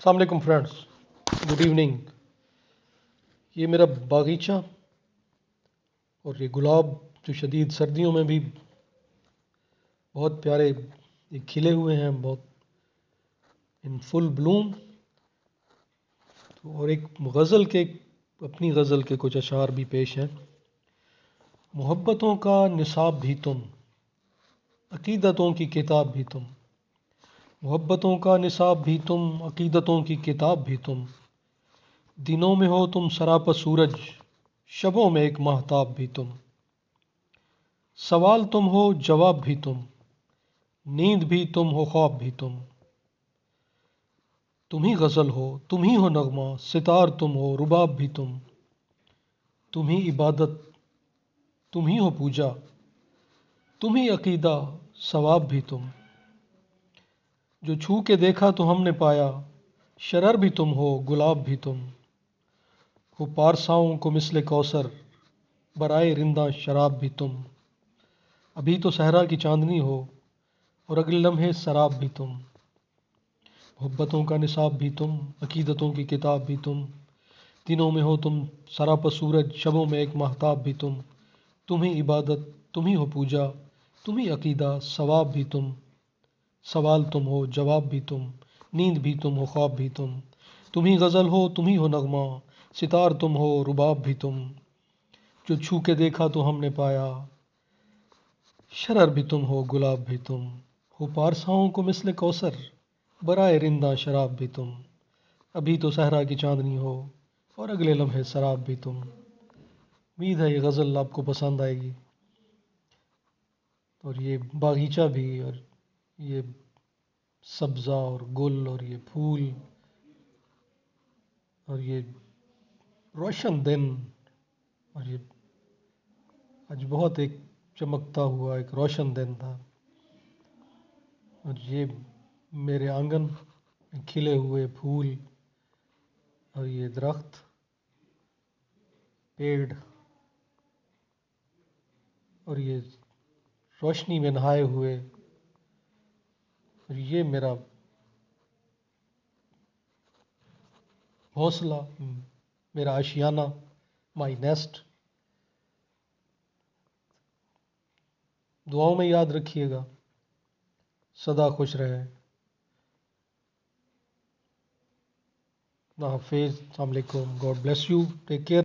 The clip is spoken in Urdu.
السلام علیکم فرینڈس، گڈ ایوننگ۔ یہ میرا باغیچہ اور یہ گلاب جو شدید سردیوں میں بھی بہت پیارے یہ کھلے ہوئے ہیں، بہت ان فل بلوم۔ اور ایک غزل کے اپنی غزل کے کچھ اشعار بھی پیش ہیں۔ محبتوں کا نصاب بھی تم، عقیدتوں کی کتاب بھی تم، محبتوں کا نصاب بھی تم، عقیدتوں کی کتاب بھی تم، دنوں میں ہو تم سراپا سورج، شبوں میں ایک ماہتاب بھی تم، سوال تم ہو جواب بھی تم، نیند بھی تم ہو خواب بھی تم، تم ہی غزل ہو تم ہی ہو نغمہ، ستار تم ہو رباب بھی تم ہی عبادت تم ہی ہو پوجا، تم ہی عقیدہ ثواب بھی تم، جو چھو کے دیکھا تو ہم نے پایا، شرر بھی تم ہو گلاب بھی تم، ہو پارساؤں کو مثل کوثر، برائے رندہ شراب بھی تم، ابھی تو صحرا کی چاندنی ہو اور اگلے لمحے سراب بھی تم، محبتوں کا نصاب بھی تم، عقیدتوں کی کتاب بھی دنوں میں ہو تم سراپا سورج، شبوں میں ایک ماہتاب بھی تم ہی عبادت تم ہی ہو پوجا، تم ہی عقیدہ ثواب بھی سوال تم ہو جواب بھی نیند بھی تم ہو خواب بھی تم ہی غزل ہو تم ہی ہو نغمہ، ستار تم ہو رباب بھی جو چھو کے دیکھا تو ہم نے پایا، شرر بھی تم ہو گلاب بھی ہو پارساؤں کو مثل کوثر، برائے رندہ شراب بھی ابھی تو صحرا کی چاندنی ہو اور اگلے لمحے سراب بھی امید ہے یہ غزل آپ کو پسند آئے گی، اور یہ باغیچہ بھی، اور یہ سبزہ اور گل اور یہ پھول اور یہ روشن دن، اور یہ آج بہت ایک چمکتا ہوا ایک روشن دن تھا، اور یہ میرے آنگن میں کھلے ہوئے پھول اور یہ درخت پیڑ اور یہ روشنی میں نہائے ہوئے، اور یہ میرا گھونسلہ، میرا آشیانہ، مائی نیسٹ۔ دعاؤں میں یاد رکھیے گا، سدا خوش رہے۔ اللہ حافظ، السلام علیکم، God bless you, take care.